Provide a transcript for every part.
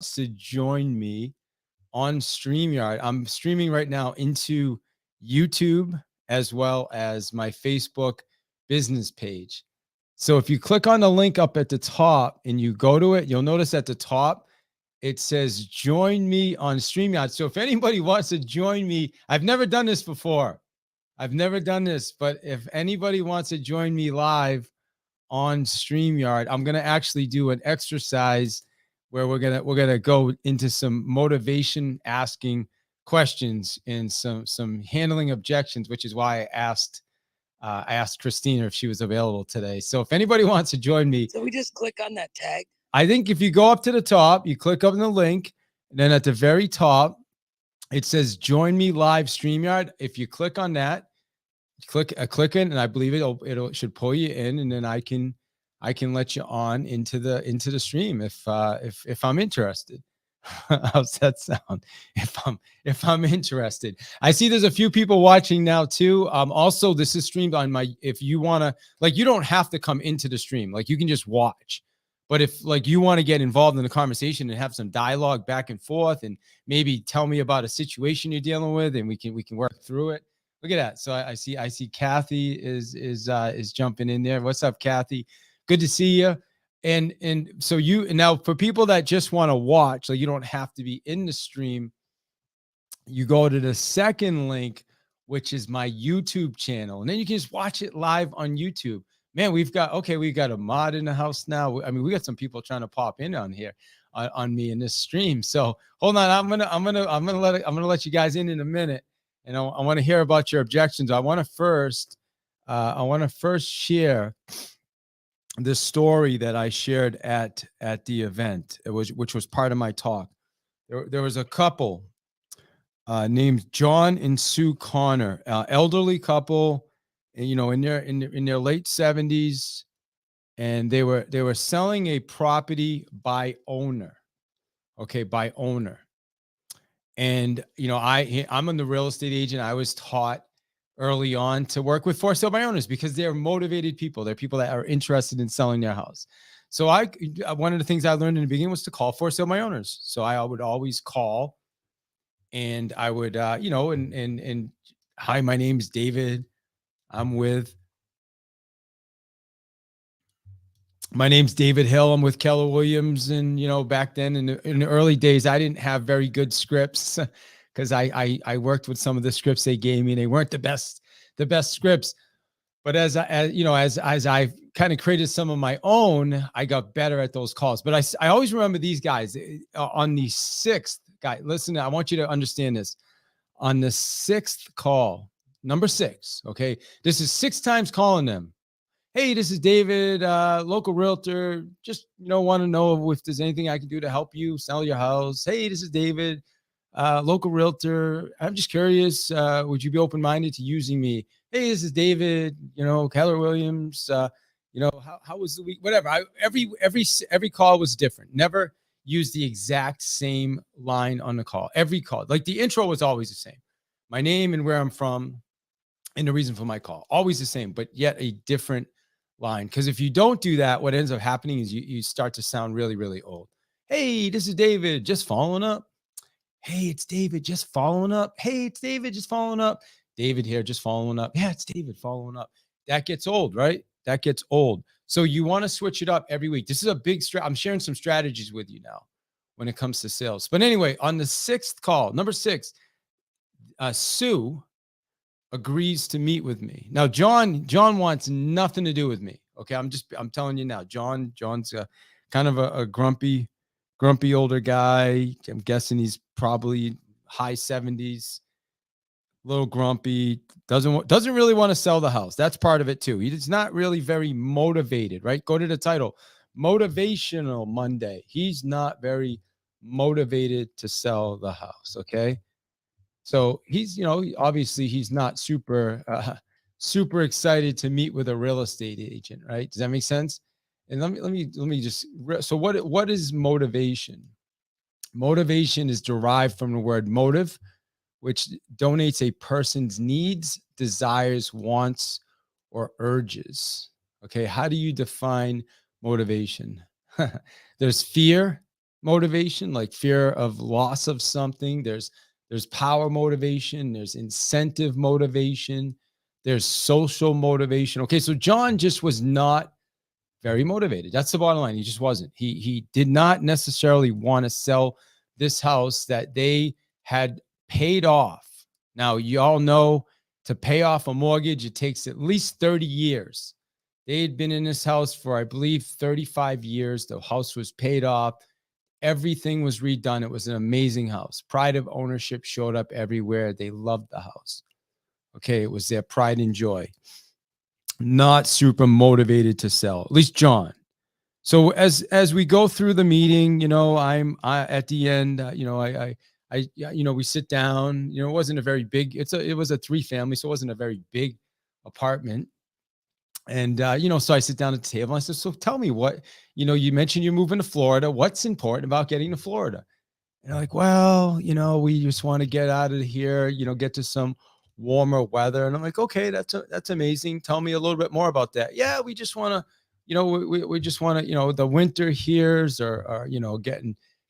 to join me on StreamYard. I'm streaming right now into YouTube as well as my Facebook business page. So if you click on the link up at the top and you go to it, you'll notice at the top, it says join me on StreamYard. So if anybody wants to join me, I've never done this before. I've never done this, but if anybody wants to join me live on StreamYard, I'm going to actually do an exercise where we're going to go into some motivation asking questions and some handling objections, which is why I asked Christina if she was available today. So if anybody wants to join me, so we just click on that tag. I think if you go up to the top, you click on the link, and then at the very top, it says join me live StreamYard. If you click on that, click in, and I believe it should pull you in, and then I can let you on into the stream if I'm interested. How's that sound? If I'm interested. I see there's a few people watching now too. Also, this is streamed on my, if you want to, like, you don't have to come into the stream. Like, you can just watch. But if, like, you want to get involved in the conversation and have some dialogue back and forth, and maybe tell me about a situation you're dealing with, and we can work through it. Look at that. So I see Kathy is jumping in there. What's up, Kathy? Good to see you. And so now for people that just want to watch, like, you don't have to be in the stream. You go to the second link, which is my YouTube channel, and then you can just watch it live on YouTube. Man, we've got a mod in the house now. I mean, we got some people trying to pop in on here on me in this stream. So hold on, I'm gonna let you guys in a minute, and I want to hear about your objections. I want to first share the story that I shared at the event, which was part of my talk. There was a couple named John and Sue Connor, elderly couple, in their late 70s, and they were selling a property by owner. Okay, by owner. And I'm the real estate agent. I was taught early on to work with for sale by owners because they're motivated people. They're people that are interested in selling their house. So one of the things I learned in the beginning was to call for sale by owners. So I would always call, and I would, and hi, my name's David. My name's David Hill. I'm with Keller Williams. And, back then in the early days, I didn't have very good scripts because I worked with some of the scripts they gave me. They weren't the best scripts. But as I kind of created some of my own, I got better at those calls. But I always remember these guys on the sixth guy. Listen, I want you to understand this. On the sixth call, number 6, okay, this is 6 times calling them. Hey, this is David, local realtor. Just, want to know if there's anything I can do to help you sell your house. Hey, this is David, local realtor. I'm just curious, would you be open-minded to using me? Hey, this is David, Keller Williams. How was the week? Whatever. Every call was different. Never used the exact same line on the call. Every call, like, the intro was always the same. My name and where I'm from and the reason for my call. Always the same, but yet a different line. Because if you don't do that, what ends up happening is you start to sound really, really old. Hey, this is David, just following up. Hey, it's David, just following up. Hey, it's David, just following up. David here, just following up. Yeah, it's David following up. That gets old, right? That gets old. So you want to switch it up every week. This is a big I'm sharing some strategies with you now when it comes to sales. But anyway, on the 6th call, number 6, Sue agrees to meet with me. Now, John wants nothing to do with me. Okay, I'm telling you now, John's kind of a grumpy older guy. I'm guessing he's probably high 70s, a little grumpy, doesn't really want to sell the house. That's part of it too. He's not really very motivated, right? Go to the title, Motivational Monday. He's not very motivated to sell the house, okay? So he's, obviously he's not super excited to meet with a real estate agent, right? Does that make sense? And let me just, so what is motivation? Motivation is derived from the word motive, which denotes a person's needs, desires, wants, or urges. Okay, how do you define motivation? There's fear, motivation, like fear of loss of something. There's power motivation, there's incentive motivation, there's social motivation. Okay, so John just was not very motivated. That's the bottom line. He just wasn't. He did not necessarily want to sell this house that they had paid off. Now, you all know, to pay off a mortgage, it takes at least 30 years. They had been in this house for, I believe, 35 years. The house was paid off. Everything was redone. It was an amazing house. Pride of ownership showed up everywhere. They loved the house. Okay, it was their pride and joy. Not super motivated to sell, at least John. So as we go through the meeting, I at the end, we sit down. It wasn't a very big. It was a 3-family, so it wasn't a very big apartment. And so I sit down at the table. And I said, "So tell me what, you mentioned you're moving to Florida. What's important about getting to Florida?" And they're like, "Well, we just want to get out of here. Get to some warmer weather." And I'm like, "Okay, that's amazing. Tell me a little bit more about that." "Yeah, we just want to, we just want to, the winter here's are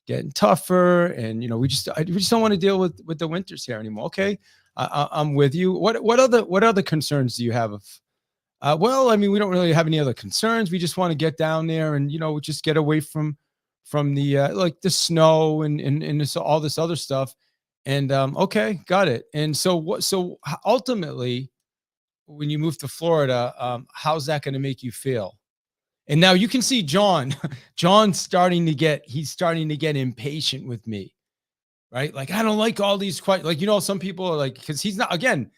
getting tougher, and we just don't want to deal with the winters here anymore." "Okay, I'm with you. What other concerns do you have of?" "Well, I mean, we don't really have any other concerns. We just want to get down there and just get away from the like the snow and all this other stuff." And okay, got it. And so ultimately, when you move to Florida, how's that going to make you feel? And now you can see John. John's starting to get impatient with me, right? Like, I don't like all these questions. Like, some people are like, because he's not, again,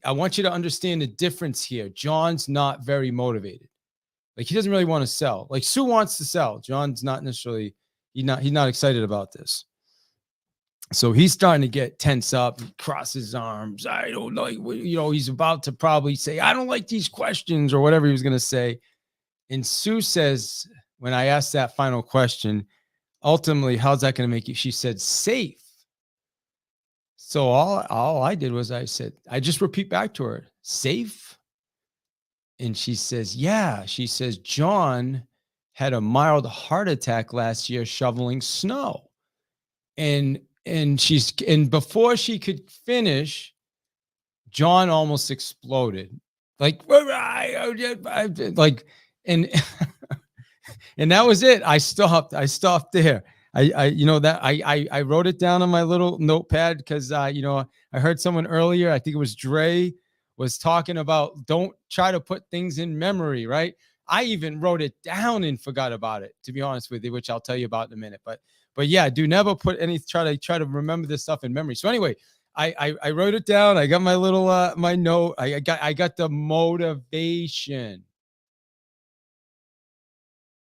I want you to understand the difference here. John's not very motivated. Like, he doesn't really want to sell. Like, Sue wants to sell. John's not necessarily, he's not excited about this. So he's starting to get tense up, cross his arms. I don't like, he's about to probably say, "I don't like these questions," or whatever he was going to say. And Sue says, when I asked that final question, ultimately, "How's that going to make you?" She said, "Safe." So all I did was I just repeat back to her, "Safe?" And she says, "Yeah." She says, "John had a mild heart attack last year shoveling snow." And before she could finish, John almost exploded. Like, like, and and that was it. I stopped there. I wrote it down on my little notepad because I heard someone earlier, I think it was Dre, was talking about don't try to put things in memory, right? I even wrote it down and forgot about it, to be honest with you, which I'll tell you about in a minute. But yeah, do never put try to remember this stuff in memory. So anyway, I wrote it down. I got my little my note. I got the motivation.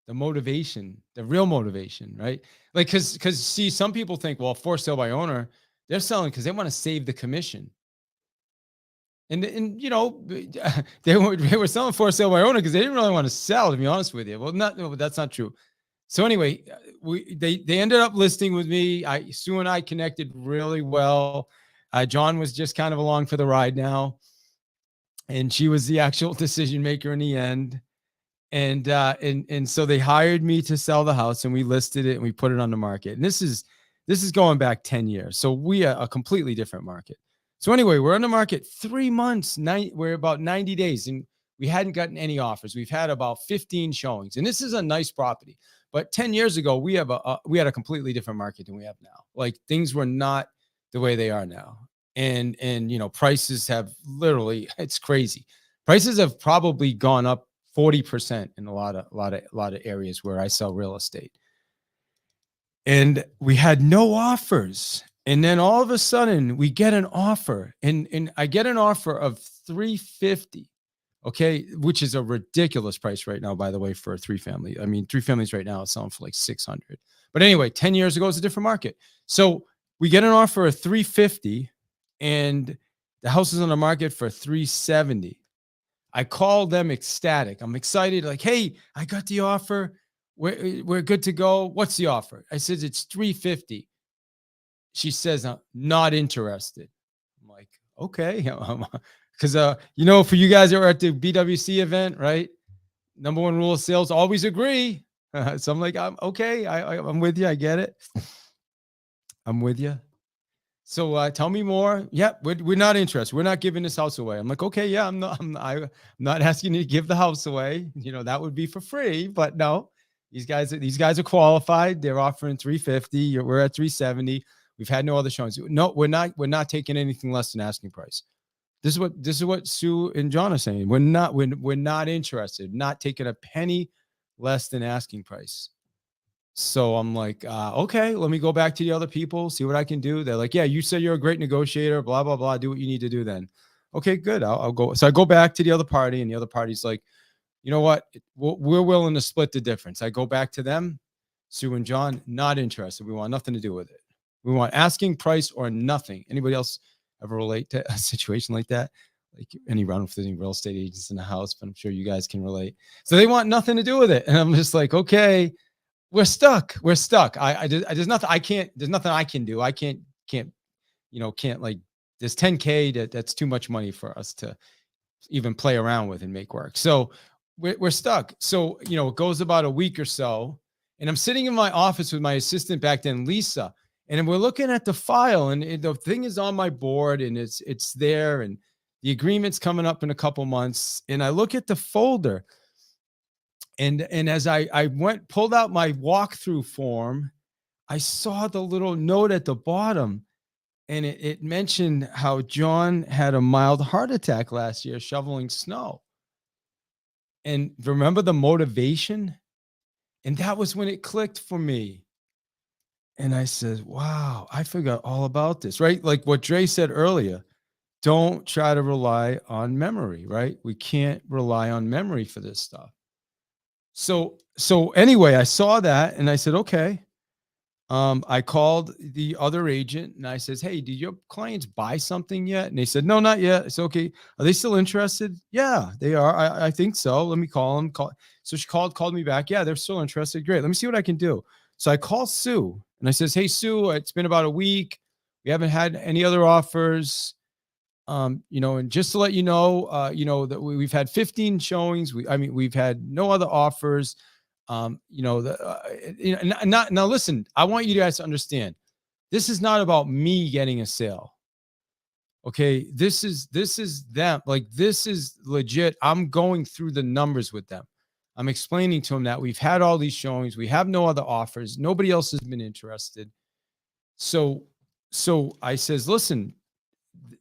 The motivation, the real motivation, right? Like, because see, some people think, well, for sale by owner, they're selling because they want to save the commission. And they were selling for sale by owner because they didn't really want to sell, to be honest with you. Well, no, that's not true. So anyway, they ended up listing with me. Sue and I connected really well. John was just kind of along for the ride now, and she was the actual decision maker in the end. And so they hired me to sell the house, and we listed it and we put it on the market. And this is going back 10 years. So we are a completely different market. So anyway, we're on the market 3 months. We're about 90 days, and we hadn't gotten any offers. We've had about 15 showings, and this is a nice property. But 10 years ago, we had a completely different market than we have now. Like, things were not the way they are now. And prices have literally, it's crazy. Prices have probably gone up 40% in a lot of areas where I sell real estate. And we had no offers. And then all of a sudden we get an offer, and I get an offer of $350. Okay. Which is a ridiculous price right now, by the way, for a 3-family. I mean, 3 families right now, it's selling for like 600. But anyway, 10 years ago, it's a different market. So we get an offer of $350, and the house is on the market for $370. I called them ecstatic. I'm excited. Like, "Hey, I got the offer. We're good to go. What's the offer?" I said, "It's $350. She says, "I'm not interested." I'm like, "Okay." Because, for you guys that were at the BWC event, right? Number one rule of sales, always agree. So I'm like, I'm okay. I'm with you. I get it. I'm with you. So tell me more. Yep, we're not interested. We're not giving this house away. I'm like, okay, yeah, I'm not asking you to give the house away. You know, that would be for free, but no. These guys are qualified. They're offering 350. We're at 370. We've had no other showings. No, we're not taking anything less than asking price. This is what Sue and John are saying. We're not interested, not taking a penny less than asking price. So I'm like, okay, let me go back to the other people, see what I can do. They're like, yeah, you said you're a great negotiator, blah, blah, blah. Do what you need to do then. Okay, good. I'll go. So I go back to the other party, and the other party's like, you know what? We're willing to split the difference. I go back to them. Sue and John, not interested. We want nothing to do with it. We want asking price or nothing. Anybody else ever relate to a situation like that? Like any run with any real estate agents in the house, but I'm sure you guys can relate. So they want nothing to do with it. And I'm just like, okay, we're stuck. We're stuck. There's nothing I can't, there's nothing I can do. I can't, like, there's 10K that's too much money for us to even play around with and make work. So we're stuck. So, it goes about a week or so, and I'm sitting in my office with my assistant back then, Lisa, and we're looking at the file, and the thing is on my board, and it's there, and the agreement's coming up in a couple months. And I look at the folder, and as I pulled out my walkthrough form, I saw the little note at the bottom, and it mentioned how John had a mild heart attack last year shoveling snow. And remember the motivation? And that was when it clicked for me. And I said, wow, I forgot all about this, right? Like what Dre said earlier, don't try to rely on memory, right? We can't rely on memory for this stuff. So anyway, I saw that and I said, okay. I called the other agent and I says, hey, did your clients buy something yet? And they said, no, not yet. It's okay. Are they still interested? Yeah, they are. I think so. Let me call them. So she called me back. Yeah, they're still interested. Great. Let me see what I can do. So I call Sue and I says, hey, Sue, it's been about a week. We haven't had any other offers. And just to let you know, that we've had 15 showings. We've had no other offers. Now listen, I want you guys to understand, this is not about me getting a sale. Okay. This is them. Like, this is legit. I'm going through the numbers with them. I'm explaining to them that we've had all these showings. We have no other offers. Nobody else has been interested. So I says, listen,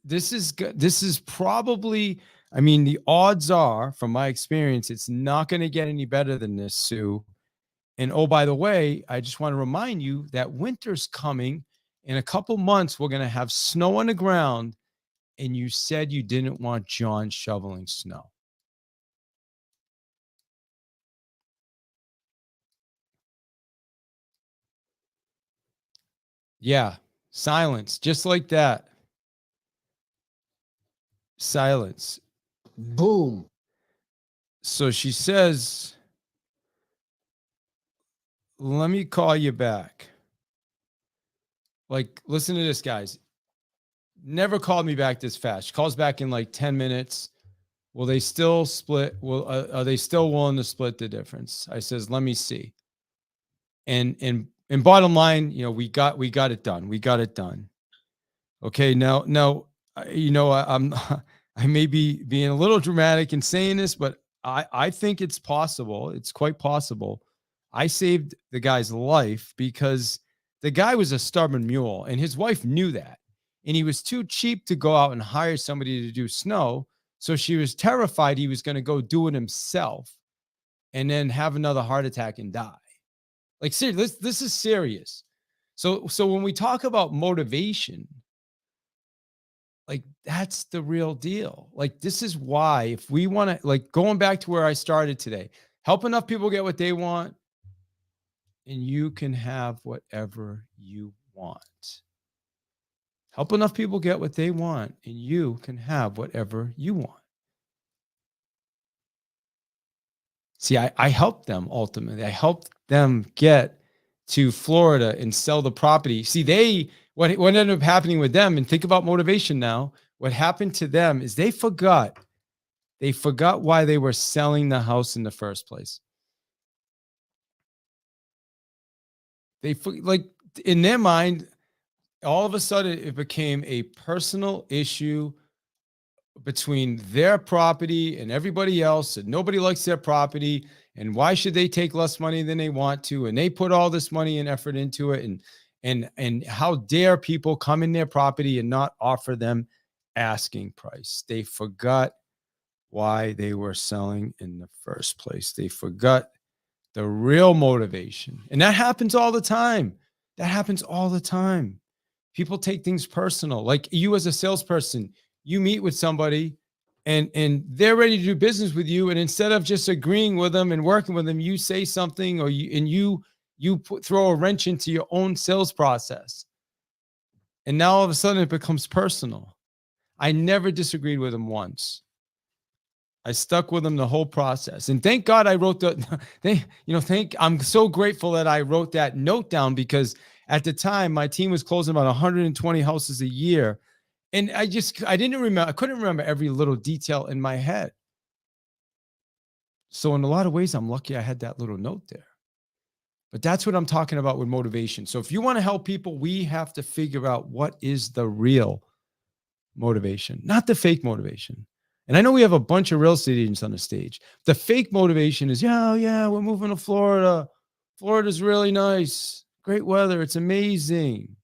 this is probably, the odds are, from my experience, it's not going to get any better than this, Sue. And oh, by the way, I just want to remind you that winter's coming. In a couple months, we're going to have snow on the ground. And you said you didn't want John shoveling snow. Yeah. Silence. Just like that. Silence. Boom. So she says, let me call you back. Like, listen to this, guys. Never called me back this fast. She calls back in like 10 minutes. Will they still split? Are they still willing to split the difference? I says, let me see. And bottom line, we got it done. We got it done. Okay. Now, I may be being a little dramatic in saying this, but I think it's possible. It's quite possible. I saved the guy's life because the guy was a stubborn mule, and his wife knew that. And he was too cheap to go out and hire somebody to do snow. So she was terrified he was going to go do it himself and then have another heart attack and die. Like, seriously, this is serious. So when we talk about motivation, like, that's the real deal. Like, this is why, if we want to, like, going back to where I started today, help enough people get what they want, and you can have whatever you want. Help enough people get what they want, and you can have whatever you want. See, I helped them ultimately. I helped them get to Florida and sell the property. See, what ended up happening with them, and think about motivation now. What happened to them is they forgot why they were selling the house in the first place. like in their mind, all of a sudden it became a personal issue between their property and everybody else, and nobody likes their property, and why should they take less money than they want to, and they put all this money and effort into it, and how dare people come in their property and not offer them asking price. They forgot why they were selling in the first place. They forgot the real motivation. And that happens all the time. That happens all the time. People take things personal. Like you as a salesperson, you meet with somebody and they're ready to do business with you. And instead of just agreeing with them and working with them, you say something or you throw a wrench into your own sales process. And now all of a sudden it becomes personal. I never disagreed with them once. I stuck with them the whole process. And thank God I wrote I'm so grateful that I wrote that note down, because at the time my team was closing about 120 houses a year. And I couldn't remember every little detail in my head. So in a lot of ways, I'm lucky I had that little note there. But that's what I'm talking about with motivation. So if you want to help people, we have to figure out what is the real motivation, not the fake motivation. And I know we have a bunch of real estate agents on the stage. The fake motivation is, yeah, we're moving to Florida. Florida's really nice. Great weather. It's amazing.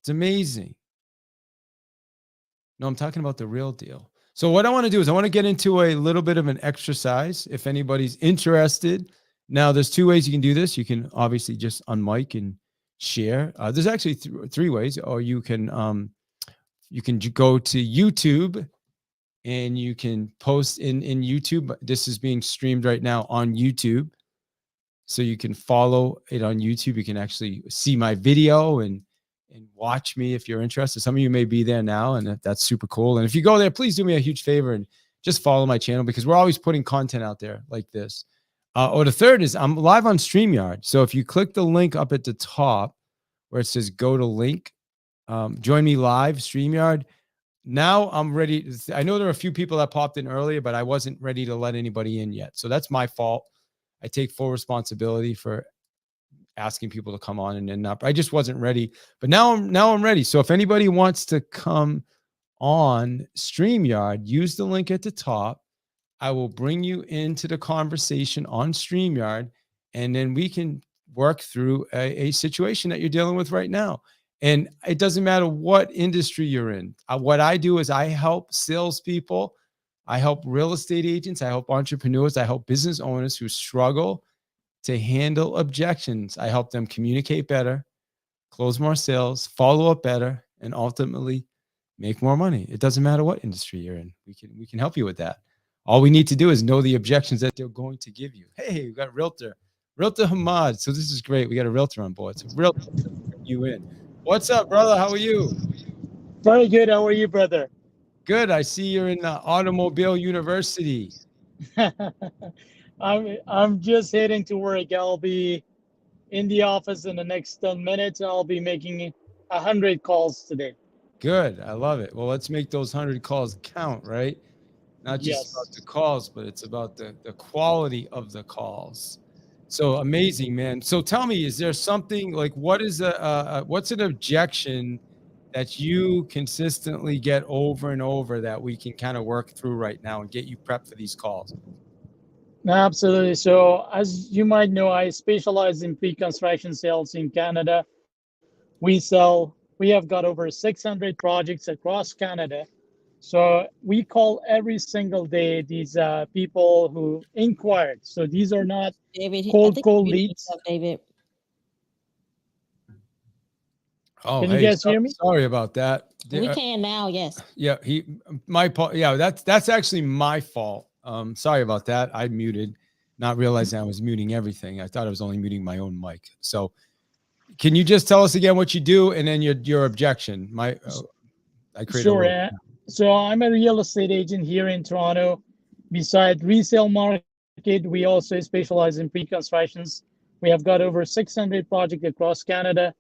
It's amazing. No, I'm talking about the real deal. So what I want to do is I want to get into a little bit of an exercise if anybody's interested. Now, there's two ways you can do this. You can obviously just unmic and share. There's actually three ways. Or you can go to YouTube and you can post in YouTube. This is being streamed right now on YouTube. So you can follow it on YouTube. You can actually see my video and watch me if you're interested. Some of you may be there now, and that's super cool. And if you go there, please do me a huge favor and just follow my channel, because we're always putting content out there like this. Or the third is I'm live on StreamYard. So if you click the link up at the top where it says go to link, join me live, StreamYard. Now I'm ready. I know there are a few people that popped in earlier, but I wasn't ready to let anybody in yet. So that's my fault. I take full responsibility for asking people to come on and then up. I just wasn't ready, but now I'm ready. So if anybody wants to come on StreamYard, use the link at the top. I will bring you into the conversation on StreamYard, and then we can work through a situation that you're dealing with right now. And it doesn't matter what industry you're in. What I do is I help salespeople. I help real estate agents. I help entrepreneurs. I help business owners who struggle to handle objections. I help them communicate better, close more sales, follow up better, and ultimately make more money. It doesn't matter what industry you're in. We can help you with that. All we need to do is know the objections that they're going to give you. Hey, we got Realtor Hamad. So this is great. We got a Realtor on board. So Realtor, you in. What's up, brother? How are you? Very good. How are you, brother? Good. I see you're in Automobile University. I'm just heading to work. I'll be in the office in the next 10 minutes. I'll be making 100 calls today. Good. I love it. Well, let's make those 100 calls count, right? Not just about the calls, but it's about the quality of the calls. So amazing, man. So tell me, is there something like what's an objection that you consistently get over and over that we can kind of work through right now and get you prepped for these calls? Absolutely. So as you might know, I specialize in pre-construction sales in Canada. We have got over 600 projects across Canada. So we call every single day these people who inquired. So these are not David, cold leads. David. Oh, can you guys hear me? Sorry about that. We can now. Yes. Yeah, that's actually my fault. Sorry about that. I muted, not realizing I was muting everything. I thought I was only muting my own mic. So, can you just tell us again what you do and then your objection? I created Sure. So I'm a real estate agent here in Toronto. Beside resale market, we also specialize in pre-constructions. We have got over 600 projects across Canada,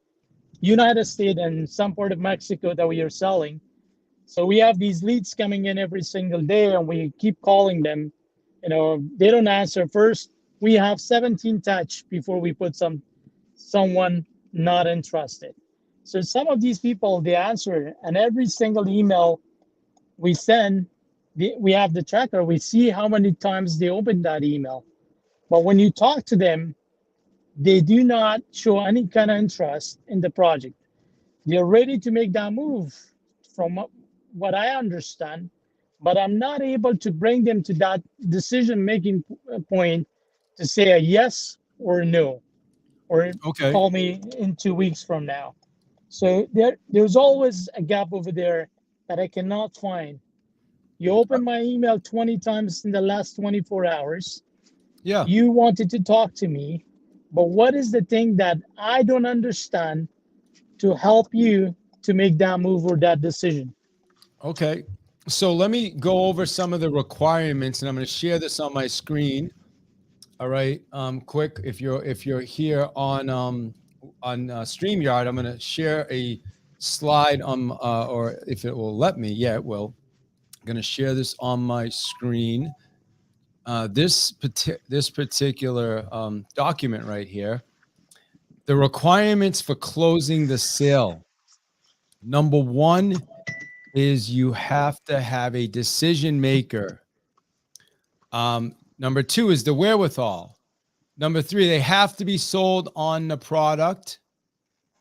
United States, and some part of Mexico that we are selling. So we have these leads coming in every single day, and we keep calling them. They don't answer. First, we have 17 touch before we put some someone not interested. So some of these people, they answer, and every single email we send, we have the tracker. We see how many times they open that email. But when you talk to them, they do not show any kind of interest in the project. They're ready to make that move from what I understand, but I'm not able to bring them to that decision making point to say a yes or a no, or Okay. call me in 2 weeks from now. So there's always a gap over there that I cannot find. You open my email 20 times in the last 24 hours. Yeah. You wanted to talk to me, but what is the thing that I don't understand to help you to make that move or that decision? Okay. So let me go over some of the requirements, and I'm going to share this on my screen. All right. Quick, if you're here on StreamYard, I'm going to share a slide or if it will let me. Yeah, it will. I'm going to share this on my screen. This particular document right here, the requirements for closing the sale. Number one is you have to have a decision maker. Number two is the wherewithal. Number three, they have to be sold on the product.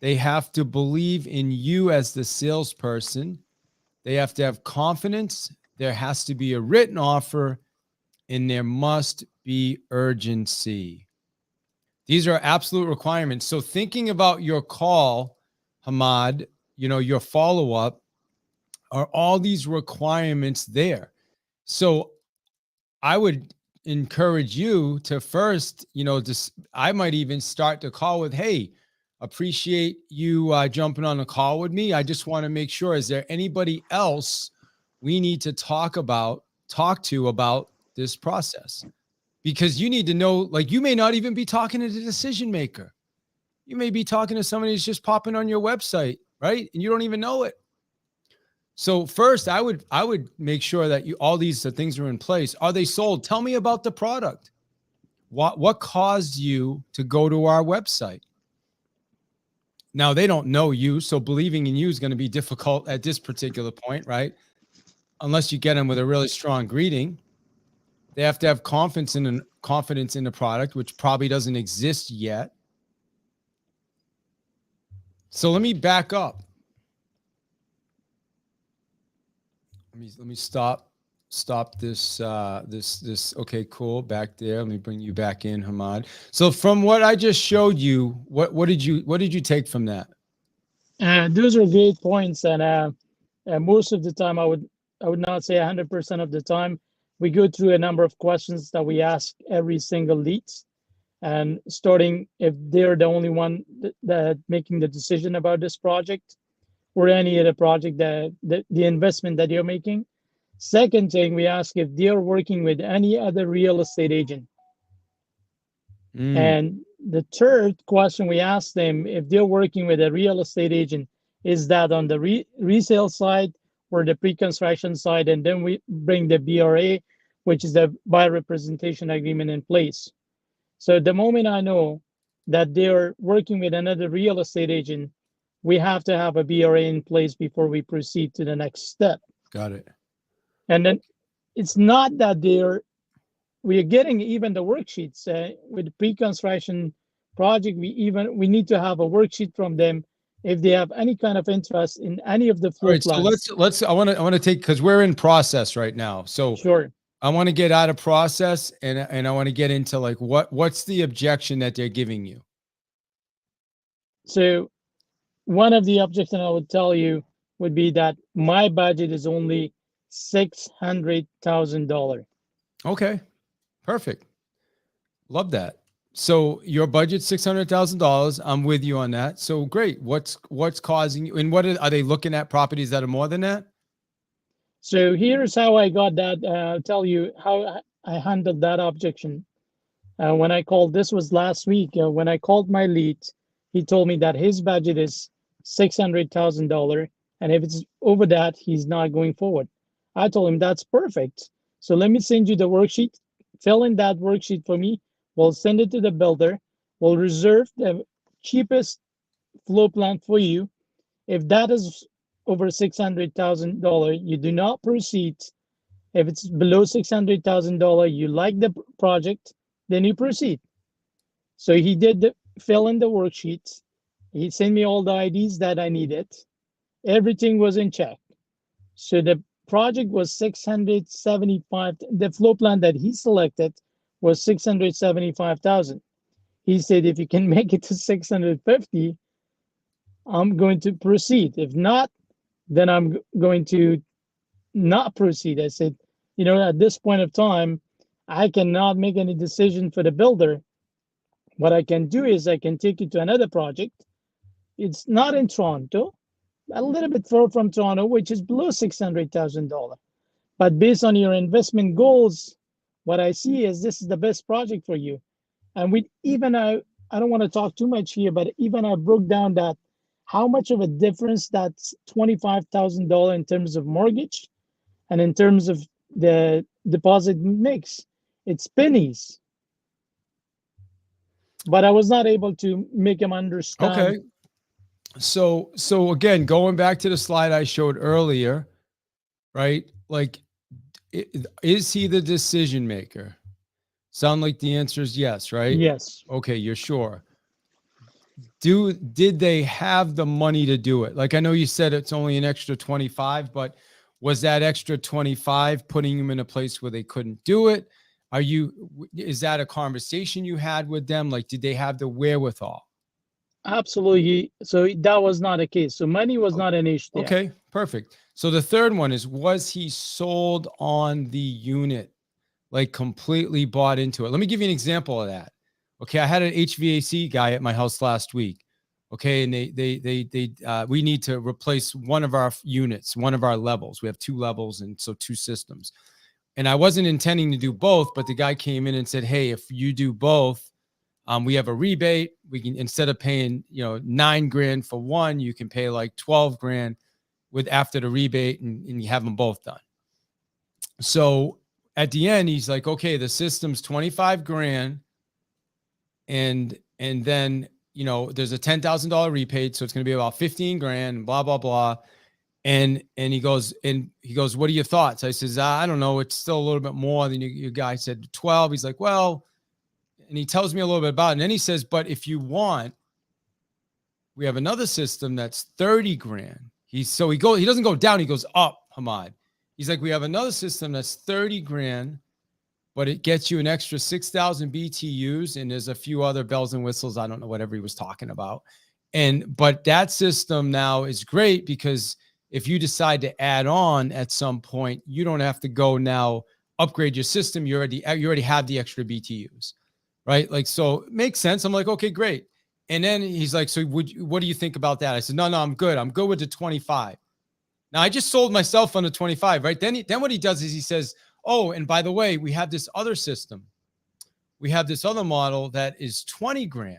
They have to believe in you as the salesperson. They have to have confidence. There has to be a written offer, and there must be urgency. These are absolute requirements. So thinking about your call, Hamad, your follow-up, are all these requirements there? So I would encourage you to first, I might even start the call with, hey, appreciate you jumping on the call with me. I just want to make sure, is there anybody else we need to talk to about this process? Because you need to know, like, you may not even be talking to the decision maker. You may be talking to somebody who's just popping on your website, right? And you don't even know it. So first, I would make sure that all these things are in place. Are they sold? Tell me about the product. What caused you to go to our website? Now, they don't know you, so believing in you is going to be difficult at this particular point, right? Unless you get them with a really strong greeting. They have to have confidence in the product, which probably doesn't exist yet. So let me back up. Let me stop this this. Okay, cool. Back there. Let me bring you back in, Hamad. So from what I just showed you, what did you take from that? Those are great points, and most of the time, I would not say 100% of the time, we go through a number of questions that we ask every single lead, and starting if they're the only one that making the decision about this project or any other project that the investment that you're making. Second thing, we ask if they're working with any other real estate agent. And the third question we ask them, if they're working with a real estate agent, is that on the resale side or the pre-construction side? And then we bring the BRA, which is the buyer representation agreement, in place. So the moment I know that they're working with another real estate agent, we have to have a BRA in place before we proceed to the next step. Got it. And then it's not that we are getting even the worksheets with the pre-construction project. We need to have a worksheet from them if they have any kind of interest in any of the floor plans. So let's I want to take, because we're in process right now. So Sure. I want to get out of process and I want to get into like what's the objection that they're giving you? So one of the objections I would tell you would be that my budget is only $600,000. Okay. Perfect. Love that. So your budget's $600,000. I'm with you on that. So great. What's causing you? And what are they looking at properties that are more than that? So here's how I got that. I'll tell you how I handled that objection. When I called, this was last week. When I called my lead, he told me that his budget is $600,000, and if it's over that, he's not going forward. I told him that's perfect. So let me send you the worksheet. Fill in that worksheet for me. We'll send it to the builder. We'll reserve the cheapest floor plan for you. If that is over $600,000, you do not proceed. If it's below $600,000, you like the project, then you proceed. So he did fill in the worksheets. He sent me all the IDs that I needed. Everything was in check. So the project was 675. The floor plan that he selected was 675,000. He said, if you can make it to 650, I'm going to proceed. If not, then I'm going to not proceed. I said, at this point of time, I cannot make any decision for the builder. What I can do is I can take you to another project. It's not in Toronto, a little bit far from Toronto, which is below $600,000. But based on your investment goals, what I see is this is the best project for you. And I don't want to talk too much here, but even I broke down that how much of a difference that's $25,000 in terms of mortgage and in terms of the deposit makes. It's pennies. But I was not able to make him understand. Okay. So again, going back to the slide I showed earlier, right? Like, is he the decision maker? Sound like the answer is yes, right? Yes. Okay, you're sure. Did they have the money to do it? Like, I know you said it's only an extra 25, but was that extra 25 putting them in a place where they couldn't do it? Is that a conversation you had with them? Like, did they have the wherewithal? Absolutely. So that was not a case. So money was not an issue there. Okay, perfect. So the third one is, was he sold on the unit, like completely bought into it? Let me give you an example of that. Okay, I had an HVAC guy at my house last week. Okay, and we need to replace one of our units, one of our levels. We have 2 levels, and so 2 systems. And I wasn't intending to do both, but the guy came in and said, "Hey, if you do both, we have a rebate. We can, instead of paying, $9,000 for one, you can pay like $12,000 after the rebate, and you have them both done." So at the end, he's like, "Okay, the system's $25,000, and then there's a $10,000 rebate, so it's going to be about $15,000, and blah blah blah." And he goes, "What are your thoughts?" I says, "I don't know. It's still a little bit more than your guy said 12." He's like, "Well," and he tells me a little bit about it. And then he says, "But if you want, we have another system that's $30,000." He doesn't go down, he goes up, Hamad. He's like, "We have another system that's $30,000, but it gets you an extra 6,000 BTUs, and there's a few other bells and whistles. I don't know whatever he was talking about. But that system now is great because if you decide to add on at some point, you don't have to go now upgrade your system. You already have the extra BTUs, right? Like, so it makes sense." I'm like, "Okay, great." And then he's like, "So what do you think about that?" I said, No, I'm good. I'm good with the 25. Now I just sold myself on the 25, right? Then what he does is he says, "Oh, and by the way, we have this other system. We have this other model that is $20,000.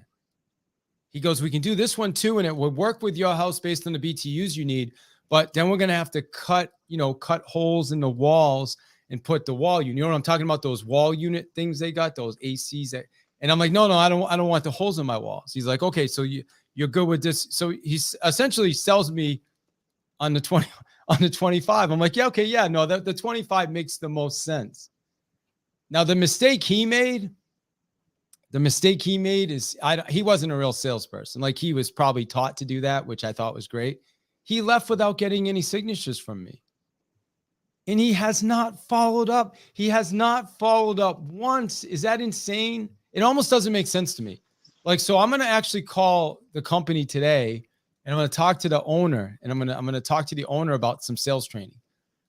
He goes, "We can do this one too, and it will work with your house based on the BTUs you need. But then we're going to have to cut holes in the walls and put the wall unit." You know what I'm talking about? Those wall unit things they got, those ACs. And I'm like, no, I don't want the holes in my walls. He's like, "Okay, so you're good with this." So he essentially sells me on the 25. I'm like, "Yeah, okay, yeah, no, the 25 makes the most sense." Now the mistake he made is he wasn't a real salesperson. Like, he was probably taught to do that, which I thought was great. He left without getting any signatures from me. And he has not followed up. He has not followed up once. Is that insane? It almost doesn't make sense to me. Like, so I'm going to actually call the company today, and I'm going to talk to the owner, and I'm going to talk to the owner about some sales training.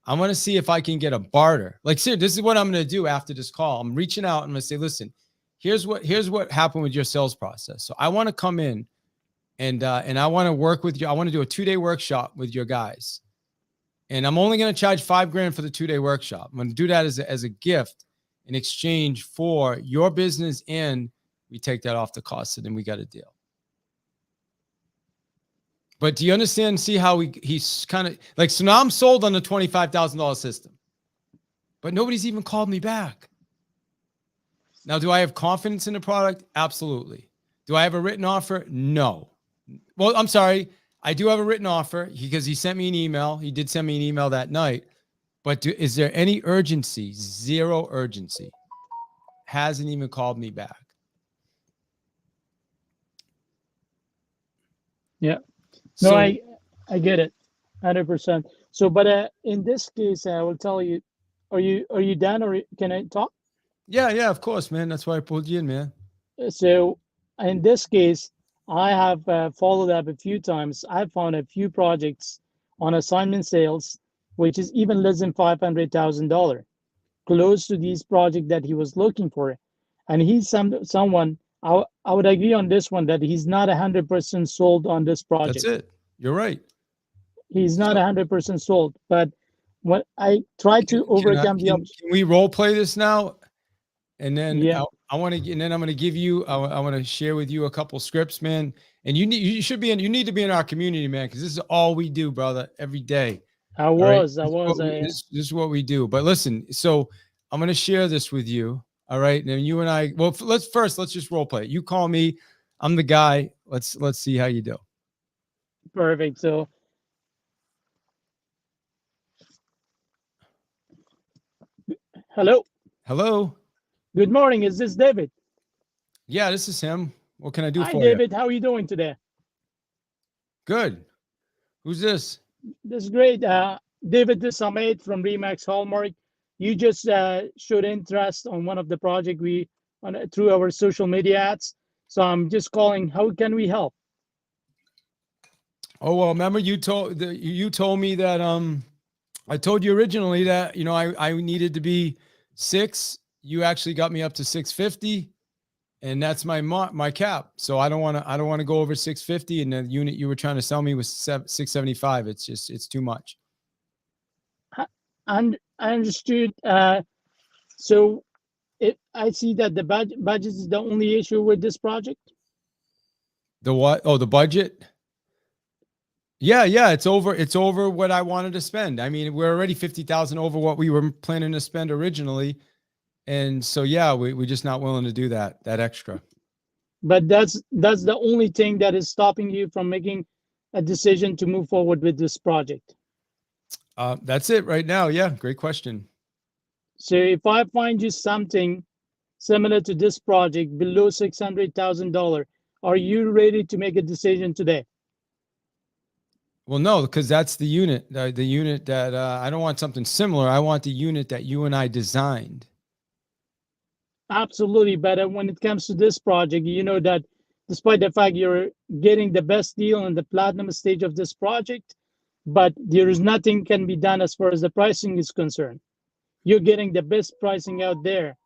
I'm going to see if I can get a barter. Like, seriously, this is what I'm going to do after this call. I'm reaching out. I'm going to say, "Listen, here's what happened with your sales process. So I want to come in and I want to work with you. I want to do a 2-day workshop with your guys. And I'm only going to charge $5,000 for the 2-day workshop. I'm going to do that as a gift in exchange for your business, and we take that off the cost, and then we got a deal." But do you understand? See how he's kind of like, so now I'm sold on the $25,000 system, but nobody's even called me back. Now, do I have confidence in the product? Absolutely. Do I have a written offer? No. Well, I'm sorry. I do have a written offer because he sent me an email. He did send me an email that night. But is there any urgency? Zero urgency. Hasn't even called me back. Yeah. No, So I get it, 100%. So, but in this case, I will tell you, are you done, or can I talk? yeah, of course, man. That's why I pulled you in, man. So, in this case, I have followed up a few times. I found a few projects on assignment sales, which is even less than $500,000, close to these projects that he was looking for. And he's someone, I would agree on this one that he's not 100% sold on this That's project. it. You're right. He's not So 100% sold. But what I try to overcome the can we role play this now? And then yeah, I want to, and then I'm going to give you, I want to share with you a couple scripts, man. And you need to be in our community, man, because this is all we do, brother, every day. I All right. was, This is what we do. But listen, so I'm going to share this with you. All right. And you and I, well, let's just role play. You call me. I'm the guy. Let's see how you do. perfect. So, hello, Hello. good morning. Is this David? Yeah, this is him. What can I do Hi, for you? David. How are you doing today? Good. Who's this? This is great. David, this is Ahmed from Remax Hallmark. You just showed interest on one of the project we on through our social media ads. So I'm just calling. How can we help? Oh, well, remember you told me that I told you originally that I needed to be 6. You actually got me up to 650, and that's my cap. So I don't want to go over 650, and the unit you were trying to sell me was 675. It's too much. And I understood. So I see that the budget is the only issue with this project. The what? Oh, the budget. Yeah, it's over. It's over what I wanted to spend. I mean, we're already 50,000 over what we were planning to spend originally. And so, yeah, we're just not willing to do that extra. But that's the only thing that is stopping you from making a decision to move forward with this project. That's it right now. Yeah, great question. So if I find you something similar to this project below $600,000, are you ready to make a decision today? Well, no, because that's the unit, the unit that I don't want something similar. I want the unit that you and I designed. Absolutely. But when it comes to this project, you know that despite the fact you're getting the best deal in the platinum stage of this project, but there is nothing can be done as far as the pricing is concerned. You're getting the best pricing out there.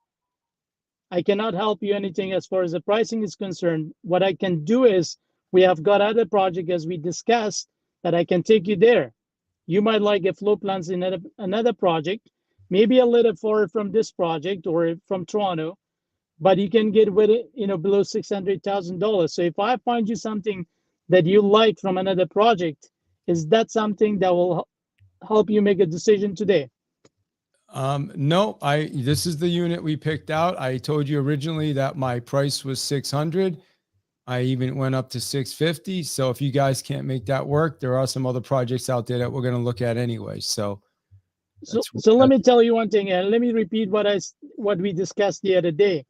I cannot help you anything as far as the pricing is concerned. What I can do is we have got other project as we discussed that I can take you there. You might like a floor plans in another project, maybe a little far from this project or from Toronto, but you can get with it, below $600,000. So if I find you something that you like from another project, is that something that will help you make a decision today? No, this is the unit we picked out. I told you originally that my price was 600. I even went up to 650. So if you guys can't make that work, there are some other projects out there that we're going to look at anyway. So let me tell you one thing, and let me repeat what we discussed the other day.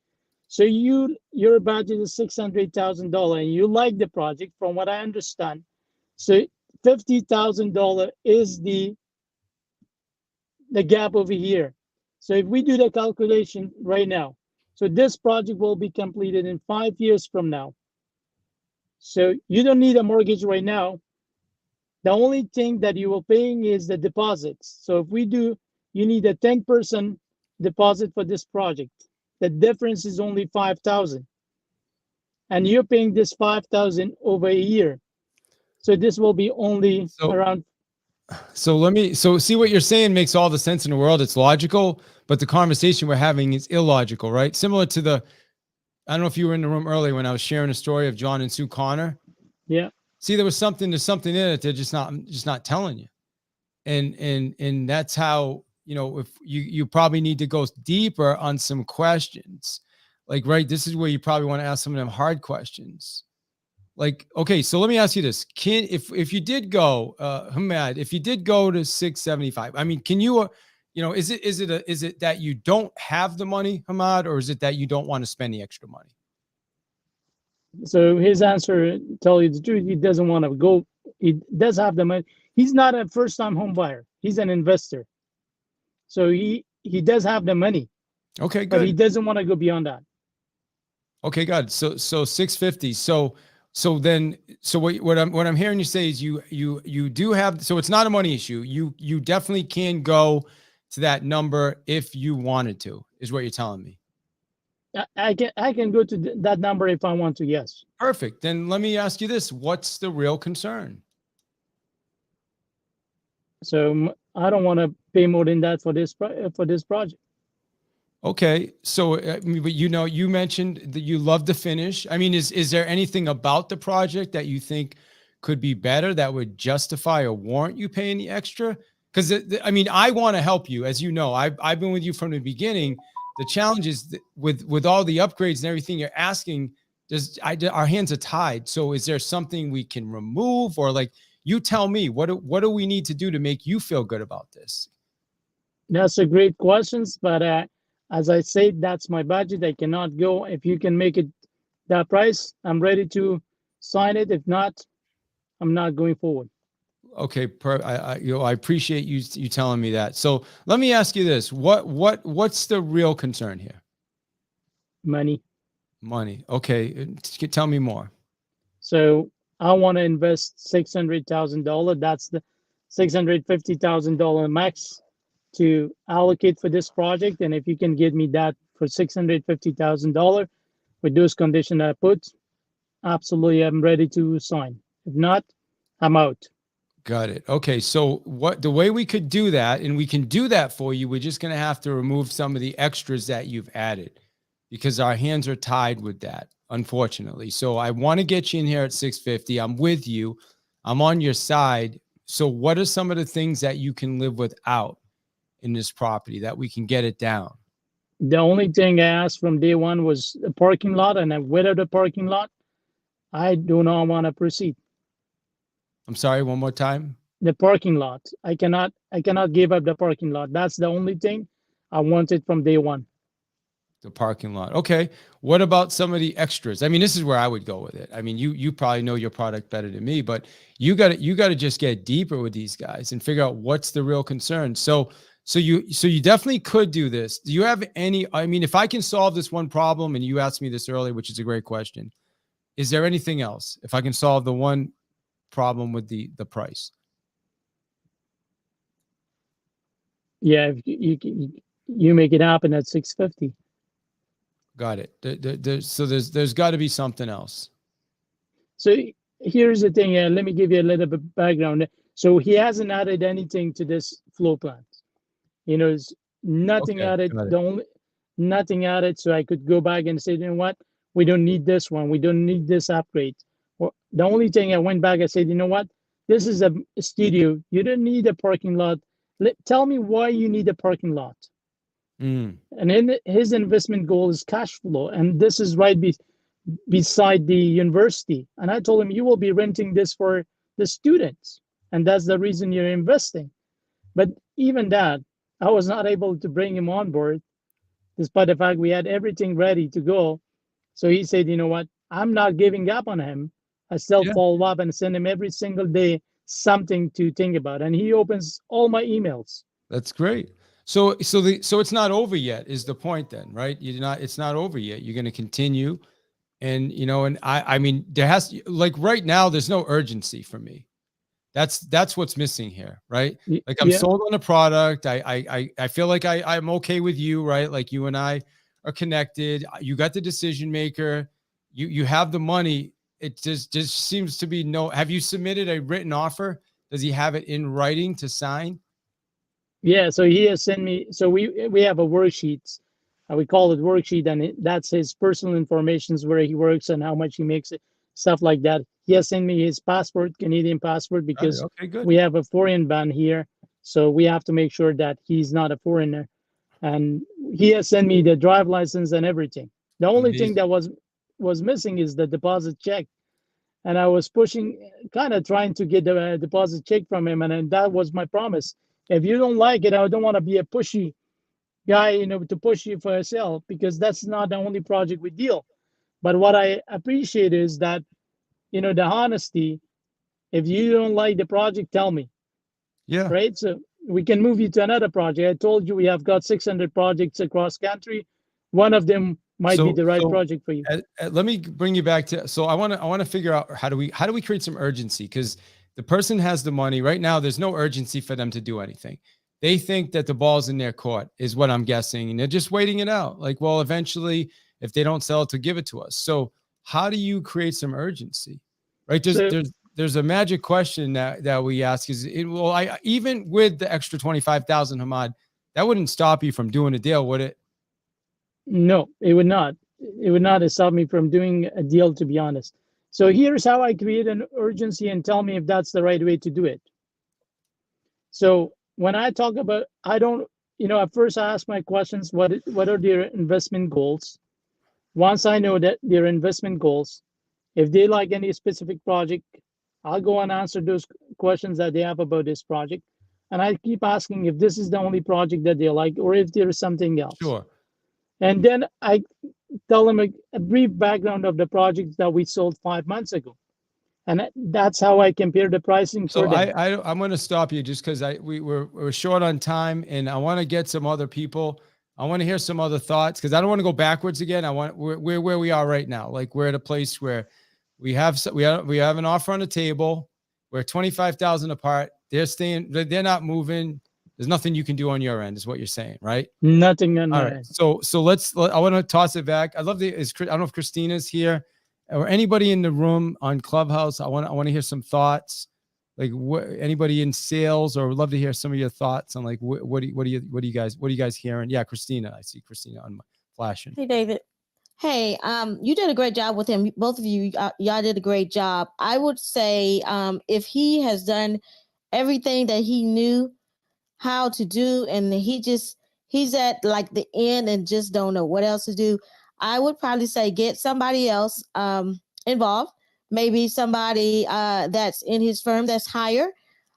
So your budget is $600,000, and you like the project, from what I understand. So $50,000 is the gap over here. So if we do the calculation right now, so this project will be completed in 5 years from now. So you don't need a mortgage right now. The only thing that you are paying is the deposits. So if we do, you need a 10% deposit for this project. The difference is only 5,000, and you're paying this 5,000 over a year. So this will be only around. So see what you're saying makes all the sense in the world. It's logical, but the conversation we're having is illogical, right? Similar to I don't know if you were in the room earlier when I was sharing a story of John and Sue Connor. Yeah. See, there's something in it. They're just not telling you. And that's how, if you probably need to go deeper on some questions. like, right, this is where you probably want to ask some of them hard questions. Like, okay, so let me ask you this. If you did go, Hamad, if you did go to 675, I mean, can you, is it that you don't have the money, Hamad, or is it that you don't want to spend the extra money? So his answer, tell you the truth, he doesn't want to go. He does have the money. He's not a first-time home buyer. He's an investor. So he does have the money. Okay, but he good. doesn't want to go beyond that. Okay, good. So 650. So what I'm hearing you say is you do have, so it's not a money issue. You definitely can go to that number if you wanted to, is what you're telling me. I can go to that number if I want to. Yes. Perfect. Then let me ask you this: what's the real concern? So I don't want to pay more than that for this project. Okay, so but you mentioned that you love the finish. I mean, is there anything about the project that you think could be better that would justify or warrant you paying the extra? Because I mean, I want to help you, as you know. I've been with you from the beginning. The challenge is with all the upgrades and everything you're asking, our hands are tied. So is there something we can remove, or like you tell me what do we need to do to make you feel good about this? That's a great questions, but as I said, that's my budget. I cannot go. If you can make it that price, I'm ready to sign it. If not, I'm not going forward. Okay, I appreciate you telling me that. So let me ask you this: what's the real concern here? Money. Money. Okay, tell me more. So I want to invest $600,000. That's the $650,000 max to allocate for this project. And if you can get me that for $650,000 with those conditions I put, absolutely, I'm ready to sign. If not, I'm out. Got it. Okay, so the way we could do that, and we can do that for you, we're just going to have to remove some of the extras that you've added, because our hands are tied with that, unfortunately. So I want to get you in here at 650. I'm with you. I'm on your side. So what are some of the things that you can live without in this property that we can get it down? The only thing I asked from day one was a parking lot, and without the parking lot, I do not want to proceed. I'm sorry, one more time. The parking lot. I cannot give up the parking lot. That's the only thing I wanted from day one. The parking lot. Okay. What about some of the extras? I mean, this is where I would go with it. I mean, you probably know your product better than me, but you got to just get deeper with these guys and figure out what's the real concern. So you definitely could do this. Do you have any, I mean, if I can solve this one problem, and you asked me this earlier, which is a great question, is there anything else? If I can solve the one problem with the price? Yeah, if you make it happen at 650. Got it. So there's got to be something else. So here's the thing. Let me give you a little bit background. So he hasn't added anything to this floor plan. It's nothing added. Nothing added. So I could go back and say, you know what? We don't need this one. We don't need this upgrade. Well, the only thing I went back, I said, you know what? This is a studio. You don't need a parking lot. Tell me why you need a parking lot. And his investment goal is cash flow. And this is right beside the university. And I told him, you will be renting this for the students. And that's the reason you're investing. But even that, I was not able to bring him on board, despite the fact we had everything ready to go. So he said, you know what? I'm not giving up on him. I still follow up and send him every single day something to think about. And he opens all my emails. That's great. So it's not over yet is the point then, right? It's not over yet. You're going to continue. And, and I mean, like right now, there's no urgency for me. That's what's missing here, right? Like I'm sold on the product. I feel like I'm okay with you, right? Like you and I are connected. You got the decision maker. You have the money. It just seems to be no. Have you submitted a written offer? Does he have it in writing to sign? Yeah, so he has sent me. So we have a worksheet. We call it worksheet, and that's his personal information, where he works and how much he makes it, stuff like that. He has sent me his passport, Canadian passport, because we have a foreign ban here. So we have to make sure that he's not a foreigner. And he has sent me the drive license and everything. The only thing Amazing. that was missing is the deposit check, and I was pushing, kind of trying to get the deposit check from him, and that was my promise. If you don't like it, I don't want to be a pushy guy, to push you for a sale, because that's not the only project we deal. But what I appreciate is that, the honesty. If you don't like the project, tell me, Yeah. right? So we can move you to another project. I told you we have got 600 projects across country. One of them might be So the right so project for you. let me bring you back to. So I want to figure out how do we create some urgency, because the person has the money right now. There's no urgency for them to do anything. They think that the ball's in their court, is what I'm guessing, and they're just waiting it out. Like, well, eventually, if they don't sell it, to give it to us. So how do you create some urgency? Right? So There's a magic question that we ask. Is it, well, I even with the extra 25,000, Hamad, that wouldn't stop you from doing a deal, would it? no, it would not. It would not stop me from doing a deal, to be honest. So here's how I create an urgency, and tell me if that's the right way to do it. So when I talk about, I don't, at first I ask my questions, what are their investment goals? Once I know that their investment goals, if they like any specific project, I'll go and answer those questions that they have about this project. And I keep asking if this is the only project that they like, or if there is something else. Sure. And then I tell them a brief background of the projects that we sold 5 months ago. And that's how I compare the pricing So for them. I'm going to stop you just because we're short on time, and I want to get some other people. I want to hear some other thoughts, because I don't want to go backwards again. We're where we are right now. Like, we're at a place where we have an offer on the table. We're 25,000 apart. They're not moving. There's nothing you can do on your end, is what you're saying, right? Nothing on All my right. end. So I want to toss it back. I don't know if Christina's here or anybody in the room on Clubhouse. I want to hear some thoughts. Like, anybody in sales, or would love to hear some of your thoughts on, like, what are you guys hearing? Yeah, Christina. I see Christina on my flashing. Hey, David. Hey, you did a great job with him. Both of you, y'all did a great job. I would say, if he has done everything that he knew how to do, and he's at like the end and just don't know what else to do, I would probably say get somebody else involved. Maybe somebody that's in his firm that's higher,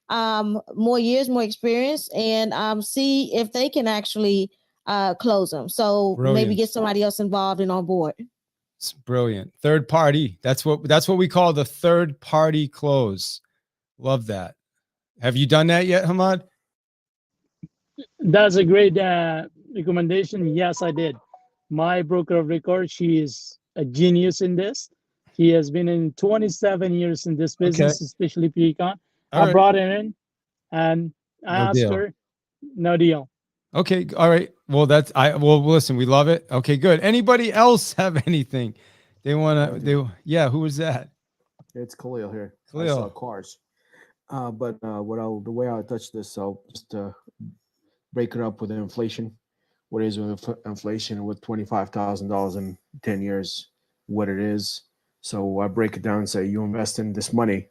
more years, more experience, and see if they can actually close them. So Brilliant. maybe get somebody else involved and on board. It's brilliant. Third party. That's what we call the third party close. Love that. Have you done that yet, Hamad? That's a great recommendation. Yes, I did. My broker of record, she is a genius in this. He has been in 27 years in this business, especially pre-con. I brought her in, and I asked her, no deal. Okay. All right. Well, listen, we love it. Okay, good. Anybody else have anything they want to? Yeah. Who was that? It's Khalil here. Khalil. I saw cars. But the way I'll touch this, I'll just break it up with inflation. What is with inflation with $25,000 in 10 years, what it is. So I break it down and say, you invest in this money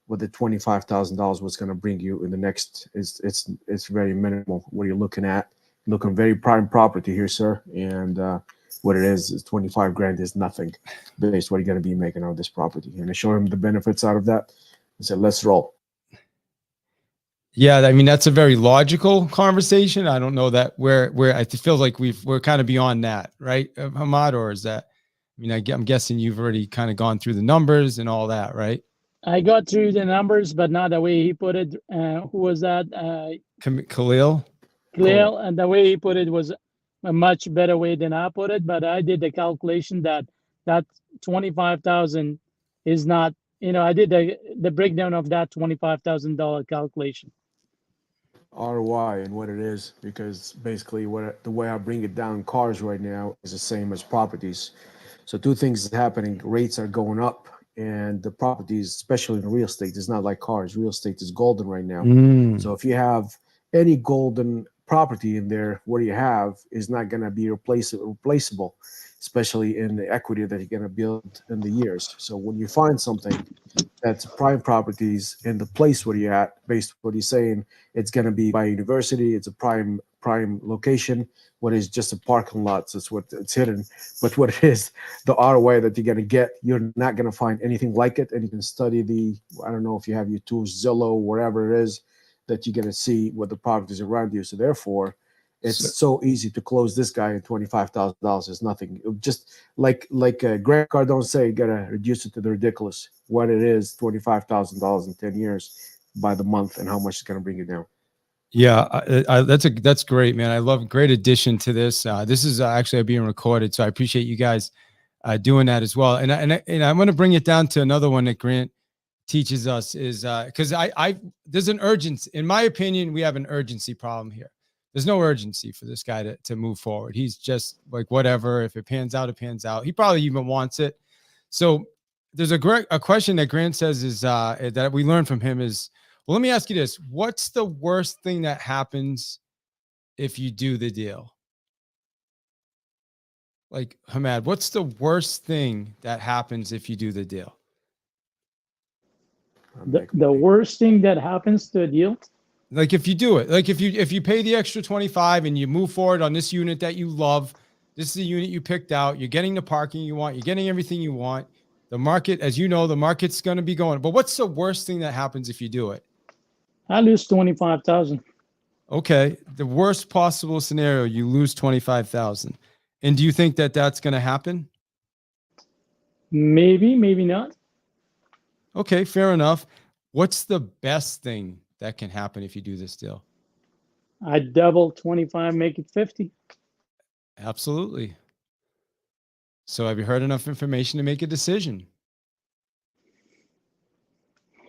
with the $25,000, what's going to bring you in the next, it's very minimal. What are you looking at? Looking very prime property here, sir. And what it is 25 grand is nothing based what you're going to be making out of this property. And I show him the benefits out of that and said, let's roll. Yeah, I mean, that's a very logical conversation. I don't know that where I feel like we're kind of beyond that, right, Hamad? Or is that? I mean, I'm guessing you've already kind of gone through the numbers and all that, right? I got through the numbers, but not the way he put it. Who was that? Khalil. Khalil, and the way he put it was a much better way than I put it. But I did the calculation that 25,000 is not. I did the breakdown of that $25,000 calculation. ROI and what it is, because basically the way I bring it down, cars right now is the same as properties. So two things is happening. Rates are going up, and the properties, especially in real estate, is not like cars. Real estate is golden right now. So if you have any golden property in there, what you have is not going to be replaceable, especially in the equity that you're going to build in the years. So when you find something that's prime properties in the place where you're at, based on what you're saying, it's going to be by university, it's a prime prime location. What is just a parking lot? So it's what it's hidden. But what it is, the ROI that you're gonna get, you're not gonna find anything like it. And you can study the, I don't know if you have your tools, Zillow, wherever it is, that you're gonna see what the product is around you. So therefore, it's so easy to close this guy at $25,000. It's nothing. It just like Grant Cardone say, you gotta reduce it to the ridiculous. What it is, $25,000 in 10 years by the month, and how much it's gonna bring you down. Yeah, that's great, man. I love, great addition to this. This is actually being recorded, so I appreciate you guys doing that as well. And I'm going to bring it down to another one that Grant teaches us is because there's an urgency. In my opinion, we have an urgency problem here. There's no urgency for this guy to move forward. He's just like, whatever. If it pans out, it pans out. He probably even wants it. So there's a question that Grant says is that we learned from him is, well, let me ask you this. What's the worst thing that happens if you do the deal? Like, Hamad, what's the worst thing that happens if you do the deal? The worst thing that happens to a deal? Like if you do it, like if you pay the extra 25 and you move forward on this unit that you love, this is the unit you picked out, you're getting the parking you want, you're getting everything you want. The market, as you know, the market's going to be going. But what's the worst thing that happens if you do it? I lose 25,000. Okay, the worst possible scenario, you lose 25,000. And do you think that that's going to happen? Maybe, maybe not. Okay, fair enough. What's the best thing that can happen if you do this deal? I double 25, make it 50. Absolutely. So have you heard enough information to make a decision?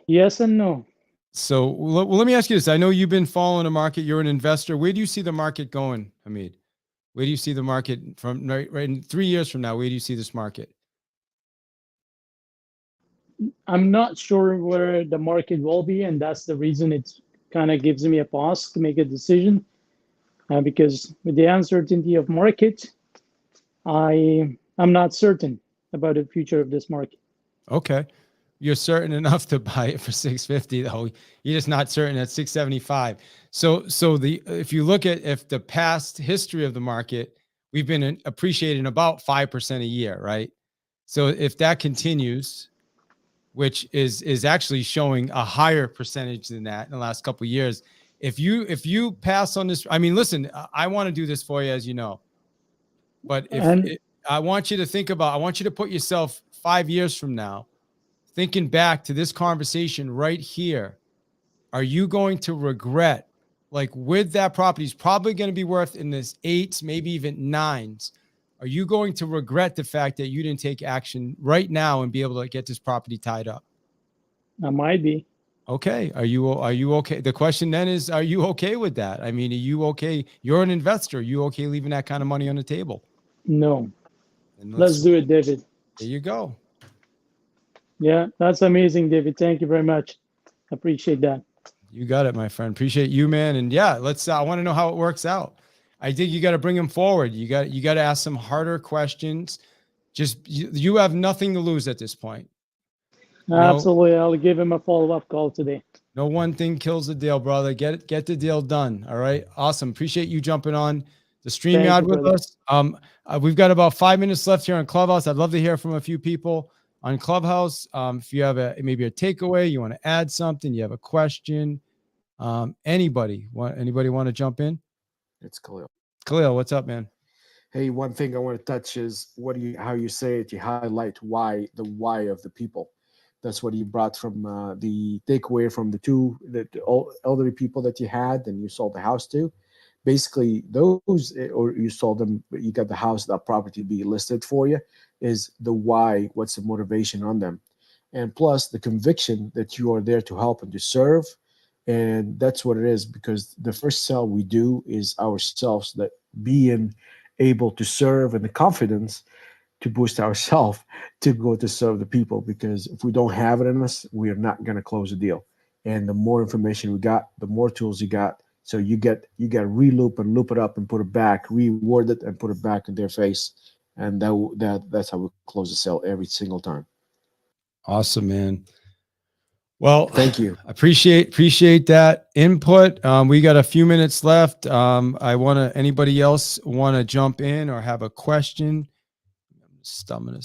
Yes and no. So well, let me ask you this. I know you've been following the market. You're an investor. Where do you see the market going, Hamid? Where do you see the market from right in 3 years from now? Where do you see this market? I'm not sure where the market will be, and that's the reason it kind of gives me a pause to make a decision. Because with the uncertainty of market, I'm not certain about the future of this market. Okay. You're certain enough to buy it for 650 though. You're just not certain at 675. So if you look at the past history of the market, we've been appreciating about 5% a year, right? So if that continues, which is actually showing a higher percentage than that in the last couple of years, if you pass on this, I mean, listen, I want to do this for you, as you know, but I want you to think about, I want you to put yourself 5 years from now, thinking back to this conversation right here. Are you going to regret, like with that property is probably going to be worth in this 8s, maybe even 9s. Are you going to regret the fact that you didn't take action right now and be able to get this property tied up? I might be. Okay. Are you okay? The question then is, are you okay with that? I mean, are you okay? You're an investor. Are you okay leaving that kind of money on the table? No. Let's do it, David. There you go. Yeah, that's amazing, David. Thank you very much. Appreciate that. You got it, my friend. Appreciate you, man. And yeah, I want to know how it works out. I think you got to bring him forward. You got to ask some harder questions. Just you have nothing to lose at this point. Absolutely. I'll give him a follow-up call today. No one thing kills the deal, brother. Get the deal done. All right. Awesome. Appreciate you jumping on the StreamYard with us. We've got about 5 minutes left here on Clubhouse. I'd love to hear from a few people on Clubhouse. If you have maybe a takeaway, you want to add something, you have a question, anybody want to jump in? It's Khalil. Khalil, what's up, man? Hey, one thing I want to touch is how you say it. You highlight the why of the people. That's what you brought from the takeaway from the elderly people that you had and you sold the house to. Basically, those, or you sold them, but you got the house, that property be listed for you, is the why. What's the motivation on them? And plus the conviction that you are there to help and to serve. And that's what it is, because the first sell we do is ourselves, that being able to serve, and the confidence to boost ourselves to go to serve the people. Because if we don't have it in us, we are not going to close a deal. And the more information we got, the more tools you got. So you got to re-loop and loop it up and put it back, reword it and put it back in their face. And that's how we close the sale every single time. Awesome, man. Well, Thank you. Appreciate that input. We got a few minutes left. Anybody else want to jump in or have a question? I'm gonna